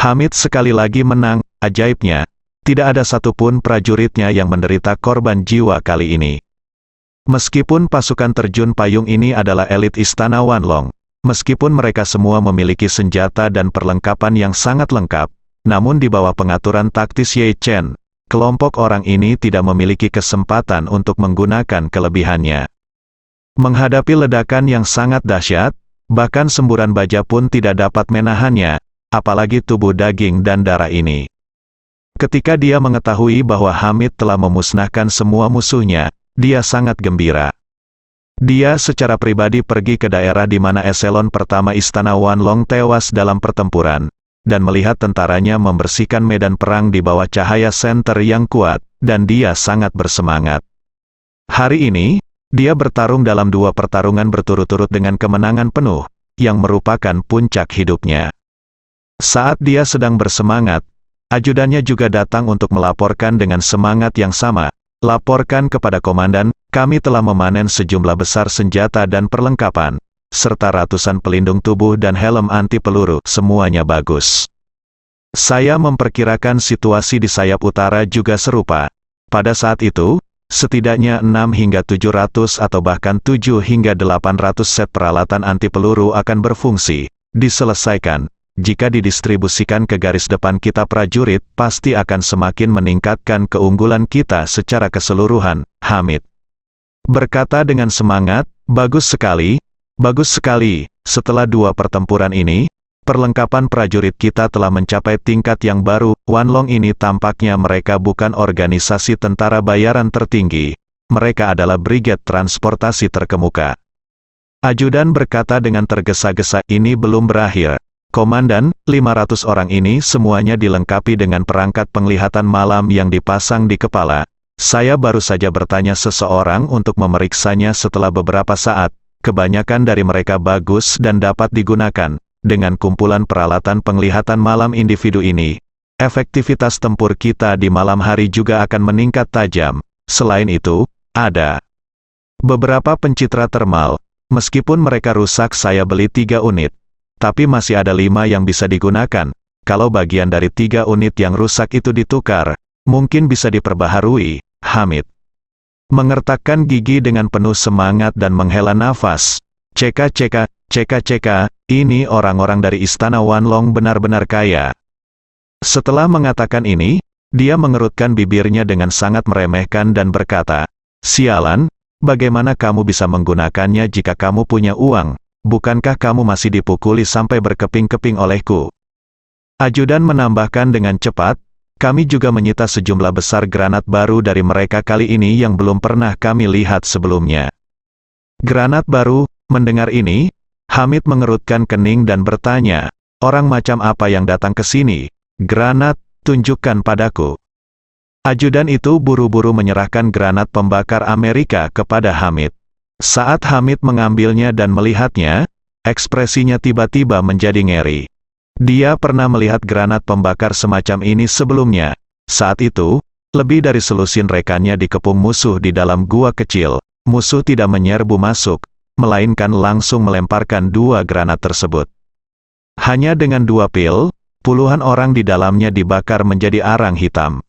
Hamid sekali lagi menang, ajaibnya, tidak ada satupun prajuritnya yang menderita korban jiwa kali ini. Meskipun pasukan terjun payung ini adalah elit istana Wanlong, meskipun mereka semua memiliki senjata dan perlengkapan yang sangat lengkap, namun di bawah pengaturan taktis Ye Chen, kelompok orang ini tidak memiliki kesempatan untuk menggunakan kelebihannya. Menghadapi ledakan yang sangat dahsyat, bahkan semburan baja pun tidak dapat menahannya, apalagi tubuh daging dan darah ini. Ketika dia mengetahui bahwa Hamid telah memusnahkan semua musuhnya, dia sangat gembira. Dia secara pribadi pergi ke daerah di mana eselon pertama Istana Wanlong tewas dalam pertempuran, dan melihat tentaranya membersihkan medan perang di bawah cahaya senter yang kuat, dan dia sangat bersemangat. Hari ini, dia bertarung dalam 2 pertarungan berturut-turut dengan kemenangan penuh, yang merupakan puncak hidupnya. Saat dia sedang bersemangat, ajudannya juga datang untuk melaporkan dengan semangat yang sama. "Laporkan kepada komandan, kami telah memanen sejumlah besar senjata dan perlengkapan, serta ratusan pelindung tubuh dan helm anti peluru, semuanya bagus. Saya memperkirakan situasi di sayap utara juga serupa. Pada saat itu, setidaknya 6 hingga 700 atau bahkan 7 hingga 800 set peralatan anti peluru akan berfungsi, diselesaikan. Jika didistribusikan ke garis depan kita prajurit, pasti akan semakin meningkatkan keunggulan kita secara keseluruhan." Hamid berkata dengan semangat, "Bagus sekali, Bagus sekali, setelah 2 pertempuran ini, perlengkapan prajurit kita telah mencapai tingkat yang baru. Wanlong ini tampaknya mereka bukan organisasi tentara bayaran tertinggi, mereka adalah brigade transportasi terkemuka. Ajudan berkata dengan tergesa-gesa, ini belum berakhir. Komandan, 500 orang ini semuanya dilengkapi dengan perangkat penglihatan malam yang dipasang di kepala. Saya baru saja bertanya seseorang untuk memeriksanya setelah beberapa saat. Kebanyakan dari mereka bagus dan dapat digunakan. Dengan kumpulan peralatan penglihatan malam individu ini, efektivitas tempur kita di malam hari juga akan meningkat tajam. Selain itu, ada beberapa pencitra termal. Meskipun mereka rusak, saya beli 3 unit. Tapi masih ada 5 yang bisa digunakan. Kalau bagian dari 3 unit yang rusak itu ditukar, mungkin bisa diperbaharui. Hamid mengertakkan gigi dengan penuh semangat dan menghela nafas. Ceka, ini orang-orang dari Istana Wanlong benar-benar kaya. Setelah mengatakan ini, dia mengerutkan bibirnya dengan sangat meremehkan dan berkata, sialan, bagaimana kamu bisa menggunakannya jika kamu punya uang? Bukankah kamu masih dipukuli sampai berkeping-keping olehku? Ajudan menambahkan dengan cepat, kami juga menyita sejumlah besar granat baru dari mereka kali ini yang belum pernah kami lihat sebelumnya. Granat baru, mendengar ini, Hamid mengerutkan kening dan bertanya, orang macam apa yang datang ke sini? Granat, tunjukkan padaku. Ajudan itu buru-buru menyerahkan granat pembakar Amerika kepada Hamid. Saat Hamid mengambilnya dan melihatnya, ekspresinya tiba-tiba menjadi ngeri. Dia pernah melihat granat pembakar semacam ini sebelumnya. Saat itu, lebih dari selusin rekannya dikepung musuh di dalam gua kecil. Musuh tidak menyerbu masuk, melainkan langsung melemparkan 2 granat tersebut. Hanya dengan 2 pil, puluhan orang di dalamnya dibakar menjadi arang hitam.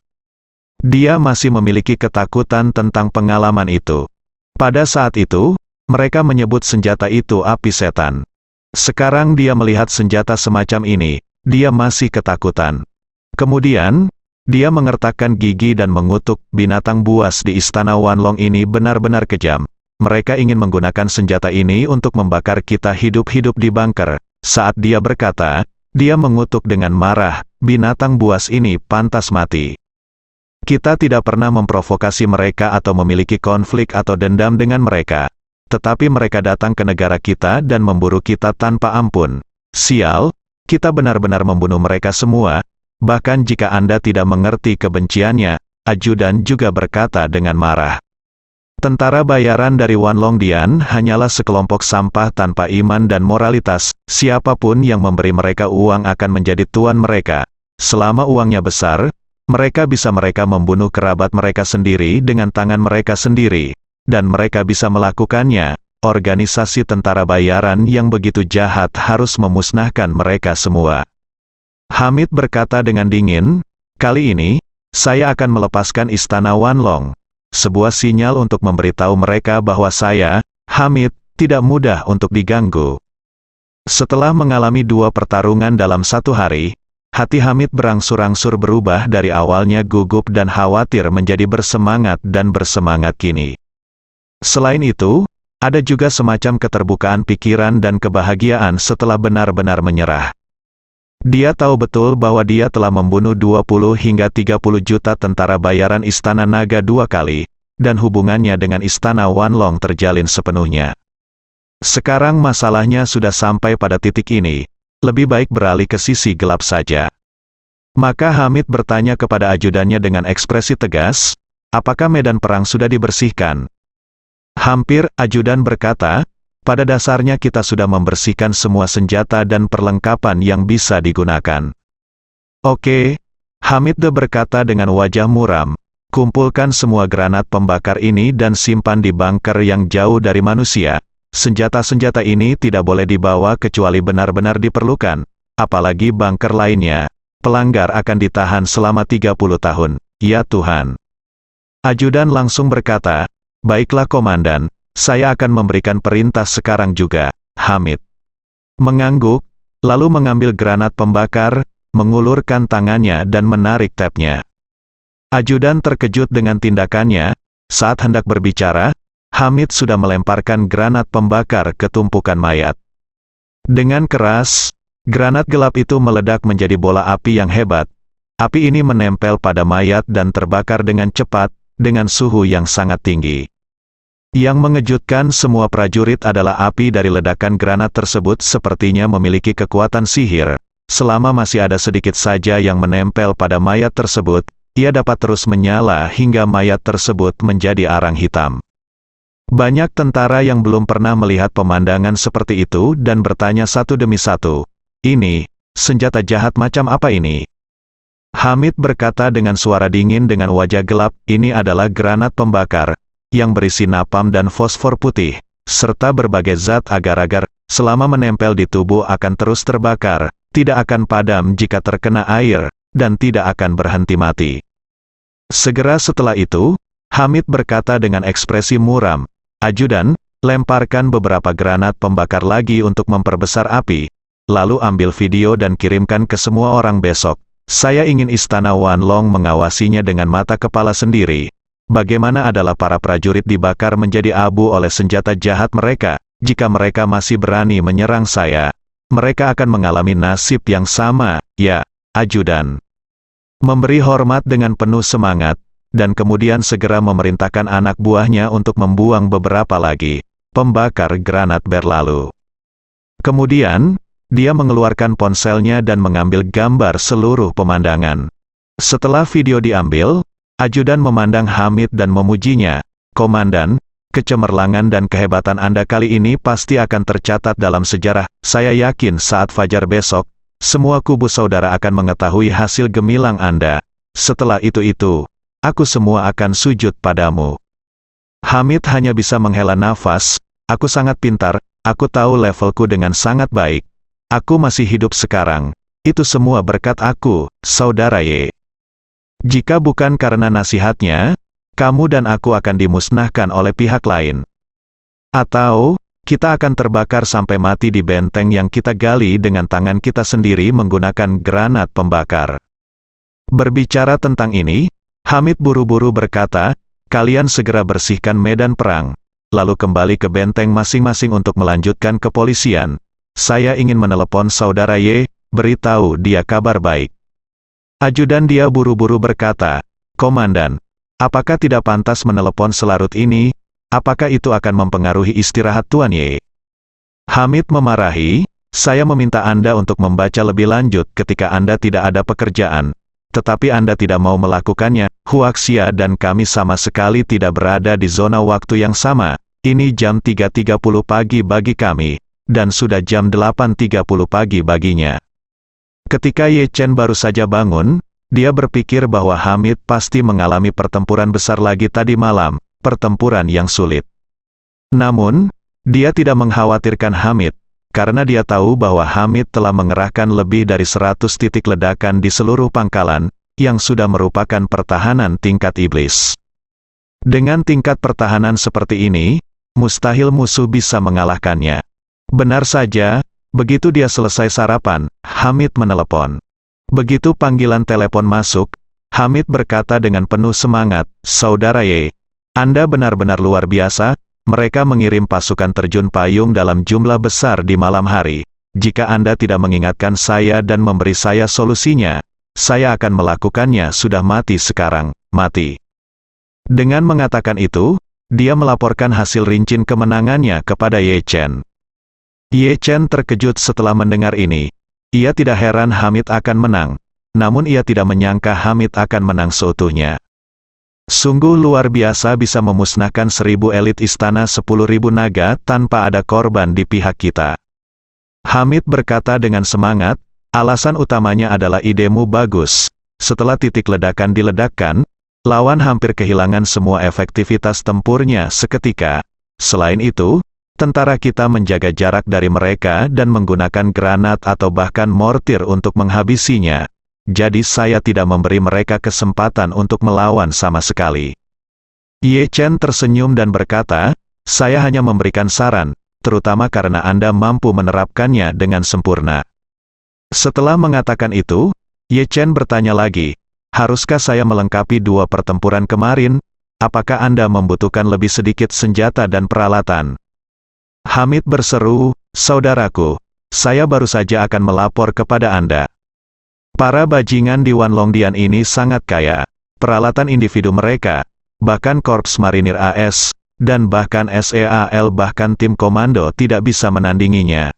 Dia masih memiliki ketakutan tentang pengalaman itu. Pada saat itu, mereka menyebut senjata itu api setan. Sekarang dia melihat senjata semacam ini, dia masih ketakutan. Kemudian, dia mengertakkan gigi dan mengutuk. Binatang buas di Istana Wanlong ini benar-benar kejam. Mereka ingin menggunakan senjata ini untuk membakar kita hidup-hidup di bunker. Saat dia berkata, dia mengutuk dengan marah, binatang buas ini pantas mati. Kita tidak pernah memprovokasi mereka atau memiliki konflik atau dendam dengan mereka. Tetapi mereka datang ke negara kita dan memburu kita tanpa ampun. Sial, kita benar-benar membunuh mereka semua. Bahkan jika Anda tidak mengerti kebenciannya, ajudan juga berkata dengan marah. Tentara bayaran dari Wanlongdian hanyalah sekelompok sampah tanpa iman dan moralitas. Siapapun yang memberi mereka uang akan menjadi tuan mereka. Selama uangnya besar, mereka membunuh kerabat mereka sendiri dengan tangan mereka sendiri. Dan mereka bisa melakukannya. Organisasi tentara bayaran yang begitu jahat harus memusnahkan mereka semua. Hamid berkata dengan dingin, kali ini, saya akan melepaskan Istana Wanlong. Sebuah sinyal untuk memberitahu mereka bahwa saya, Hamid, tidak mudah untuk diganggu. Setelah mengalami 2 pertarungan dalam 1 hari, hati Hamid berangsur-angsur berubah dari awalnya gugup dan khawatir menjadi bersemangat dan bersemangat kini. Selain itu, ada juga semacam keterbukaan pikiran dan kebahagiaan setelah benar-benar menyerah. Dia tahu betul bahwa dia telah membunuh 20 hingga 30 juta tentara bayaran Istana Naga 2 kali, dan hubungannya dengan Istana Wanlong terjalin sepenuhnya. Sekarang masalahnya sudah sampai pada titik ini, lebih baik beralih ke sisi gelap saja. Maka Hamid bertanya kepada ajudannya dengan ekspresi tegas, apakah medan perang sudah dibersihkan? Hampir, ajudan berkata, pada dasarnya kita sudah membersihkan semua senjata dan perlengkapan yang bisa digunakan. Oke, Hamid berkata dengan wajah muram, kumpulkan semua granat pembakar ini dan simpan di bunker yang jauh dari manusia. Senjata-senjata ini tidak boleh dibawa kecuali benar-benar diperlukan, apalagi bunker lainnya. Pelanggar akan ditahan selama 30 tahun, ya Tuhan. Ajudan langsung berkata, baiklah komandan, saya akan memberikan perintah sekarang juga. Hamid mengangguk, lalu mengambil granat pembakar, mengulurkan tangannya dan menarik tabnya. Ajudan terkejut dengan tindakannya. Saat hendak berbicara, Hamid sudah melemparkan granat pembakar ke tumpukan mayat. Dengan keras, granat gelap itu meledak menjadi bola api yang hebat. Api ini menempel pada mayat dan terbakar dengan cepat, dengan suhu yang sangat tinggi. Yang mengejutkan semua prajurit adalah api dari ledakan granat tersebut sepertinya memiliki kekuatan sihir. Selama masih ada sedikit saja yang menempel pada mayat tersebut, ia dapat terus menyala hingga mayat tersebut menjadi arang hitam. Banyak tentara yang belum pernah melihat pemandangan seperti itu dan bertanya satu demi satu, "Ini, senjata jahat macam apa ini?" Hamid berkata dengan suara dingin dengan wajah gelap, "Ini adalah granat pembakar, yang berisi napalm dan fosfor putih, serta berbagai zat agar-agar, selama menempel di tubuh akan terus terbakar, tidak akan padam jika terkena air, dan tidak akan berhenti mati." Segera setelah itu, Hamid berkata dengan ekspresi muram, "Ajudan, lemparkan beberapa granat pembakar lagi untuk memperbesar api, lalu ambil video dan kirimkan ke semua orang besok. Saya ingin Istana Wanlong mengawasinya dengan mata kepala sendiri. Bagaimana adalah para prajurit dibakar menjadi abu oleh senjata jahat mereka, jika mereka masih berani menyerang saya. Mereka akan mengalami nasib yang sama, ya, Ajudan." Memberi hormat dengan penuh semangat, dan kemudian segera memerintahkan anak buahnya untuk membuang beberapa lagi pembakar granat berlalu. Kemudian, dia mengeluarkan ponselnya dan mengambil gambar seluruh pemandangan. Setelah video diambil, Ajudan memandang Hamid dan memujinya, "Komandan, kecemerlangan dan kehebatan Anda kali ini pasti akan tercatat dalam sejarah. Saya yakin saat fajar besok, semua kubu saudara akan mengetahui hasil gemilang Anda. Setelah itu, aku semua akan sujud padamu." Hamid hanya bisa menghela nafas, "Aku sangat pintar, aku tahu levelku dengan sangat baik. Aku masih hidup sekarang. Itu semua berkat aku, Saudara Ye. Jika bukan karena nasihatnya, kamu dan aku akan dimusnahkan oleh pihak lain. Atau, kita akan terbakar sampai mati di benteng yang kita gali dengan tangan kita sendiri menggunakan granat pembakar." Berbicara tentang ini, Hamid buru-buru berkata, "Kalian segera bersihkan medan perang, lalu kembali ke benteng masing-masing untuk melanjutkan kepolisian. Saya ingin menelepon Saudara Ye, beritahu dia kabar baik." Ajudan dia buru-buru berkata, "Komandan, apakah tidak pantas menelepon selarut ini? Apakah itu akan mempengaruhi istirahat Tuan Ye?" Hamid memarahi, "Saya meminta Anda untuk membaca lebih lanjut ketika Anda tidak ada pekerjaan. Tetapi Anda tidak mau melakukannya. Huaxia dan kami sama sekali tidak berada di zona waktu yang sama. Ini jam 3.30 pagi bagi kami, dan sudah jam 8.30 pagi baginya." Ketika Ye Chen baru saja bangun, dia berpikir bahwa Hamid pasti mengalami pertempuran besar lagi tadi malam, pertempuran yang sulit. Namun, dia tidak mengkhawatirkan Hamid, karena dia tahu bahwa Hamid telah mengerahkan lebih dari 100 titik ledakan di seluruh pangkalan, yang sudah merupakan pertahanan tingkat iblis. Dengan tingkat pertahanan seperti ini, mustahil musuh bisa mengalahkannya. Benar saja, begitu dia selesai sarapan, Hamid menelepon. Begitu panggilan telepon masuk, Hamid berkata dengan penuh semangat, "Saudara Ye, Anda benar-benar luar biasa. Mereka mengirim pasukan terjun payung dalam jumlah besar di malam hari. Jika Anda tidak mengingatkan saya dan memberi saya solusinya, saya akan melakukannya. Sudah mati sekarang, mati." Dengan mengatakan itu, dia melaporkan hasil rincian kemenangannya kepada Ye Chen. Ye Chen terkejut setelah mendengar ini. Ia tidak heran Hamid akan menang, namun ia tidak menyangka Hamid akan menang seutuhnya. Sungguh luar biasa bisa memusnahkan 1000 elit istana 10.000 naga tanpa ada korban di pihak kita. Hamid berkata dengan semangat, "Alasan utamanya adalah idemu bagus. Setelah titik ledakan diledakkan, lawan hampir kehilangan semua efektivitas tempurnya seketika. Selain itu, tentara kita menjaga jarak dari mereka dan menggunakan granat atau bahkan mortir untuk menghabisinya. Jadi saya tidak memberi mereka kesempatan untuk melawan sama sekali." Ye Chen tersenyum dan berkata, "Saya hanya memberikan saran, terutama karena Anda mampu menerapkannya dengan sempurna." Setelah mengatakan itu, Ye Chen bertanya lagi, "Haruskah saya melengkapi 2 pertempuran kemarin? apakah Anda membutuhkan lebih sedikit senjata dan peralatan? Hamid berseru, saudaraku, saya baru saja akan melapor kepada Anda. Para bajingan di Wanlongdian ini sangat kaya. Peralatan individu mereka, bahkan Korps Marinir AS, dan bahkan SEAL bahkan tim komando tidak bisa menandinginya.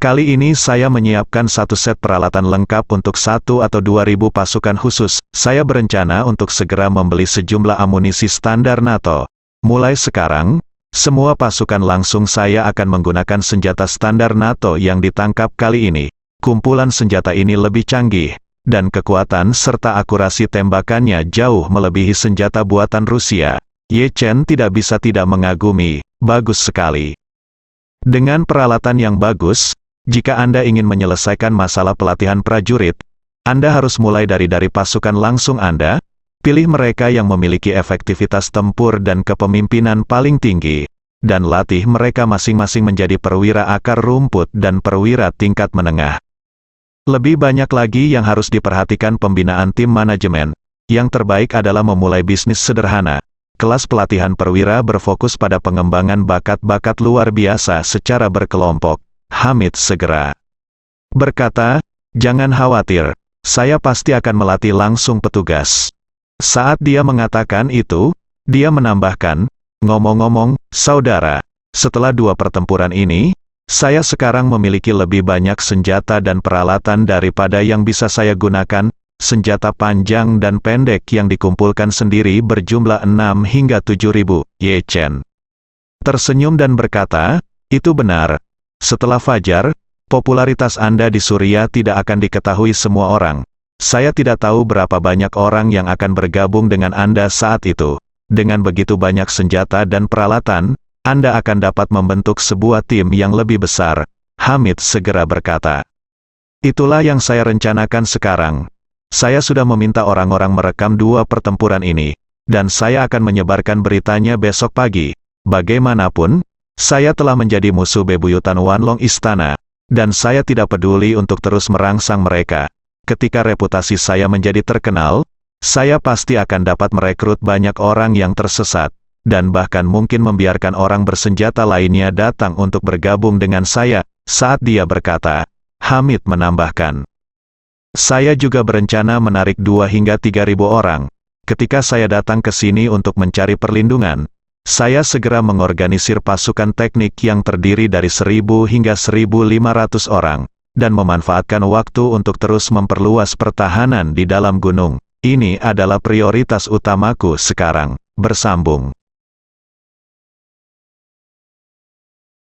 Kali ini saya menyiapkan satu set peralatan lengkap untuk 1 atau 2.000 pasukan khusus. Saya berencana untuk segera membeli sejumlah amunisi standar NATO. Mulai sekarang, semua pasukan langsung saya akan menggunakan senjata standar NATO yang ditangkap kali ini. Kumpulan senjata ini lebih canggih, dan kekuatan serta akurasi tembakannya jauh melebihi senjata buatan Rusia. Ye Chen tidak bisa tidak mengagumi, bagus sekali. Dengan peralatan yang bagus, jika Anda ingin menyelesaikan masalah pelatihan prajurit, Anda harus mulai dari pasukan langsung Anda, pilih mereka yang memiliki efektivitas tempur dan kepemimpinan paling tinggi, dan latih mereka masing-masing menjadi perwira akar rumput dan perwira tingkat menengah. Lebih banyak lagi yang harus diperhatikan pembinaan tim manajemen. Yang terbaik adalah memulai bisnis sederhana. Kelas pelatihan perwira berfokus pada pengembangan bakat-bakat luar biasa secara berkelompok. Hamid segera berkata, jangan khawatir, saya pasti akan melatih langsung petugas. Saat dia mengatakan itu, dia menambahkan, ngomong-ngomong, saudara, setelah 2 pertempuran ini, saya sekarang memiliki lebih banyak senjata dan peralatan daripada yang bisa saya gunakan. Senjata panjang dan pendek yang dikumpulkan sendiri berjumlah 6 hingga 7.000. Ye Chen tersenyum dan berkata, itu benar. Setelah Fajar, popularitas Anda di Suriah tidak akan diketahui semua orang. Saya tidak tahu berapa banyak orang yang akan bergabung dengan Anda saat itu. Dengan begitu banyak senjata dan peralatan, Anda akan dapat membentuk sebuah tim yang lebih besar. Hamid segera berkata. Itulah yang saya rencanakan sekarang. Saya sudah meminta orang-orang merekam 2 pertempuran ini, dan saya akan menyebarkan beritanya besok pagi. Bagaimanapun, saya telah menjadi musuh bebuyutan Wanlong Istana, dan saya tidak peduli untuk terus merangsang mereka. Ketika reputasi saya menjadi terkenal, saya pasti akan dapat merekrut banyak orang yang tersesat, dan bahkan mungkin membiarkan orang bersenjata lainnya datang untuk bergabung dengan saya. Saat dia berkata, Hamid menambahkan, saya juga berencana menarik 2 hingga 3.000 orang. Ketika saya datang ke sini untuk mencari perlindungan, saya segera mengorganisir pasukan teknik yang terdiri dari 1.000 hingga 1.500 orang, dan memanfaatkan waktu untuk terus memperluas pertahanan di dalam gunung. Ini adalah prioritas utamaku sekarang. Bersambung.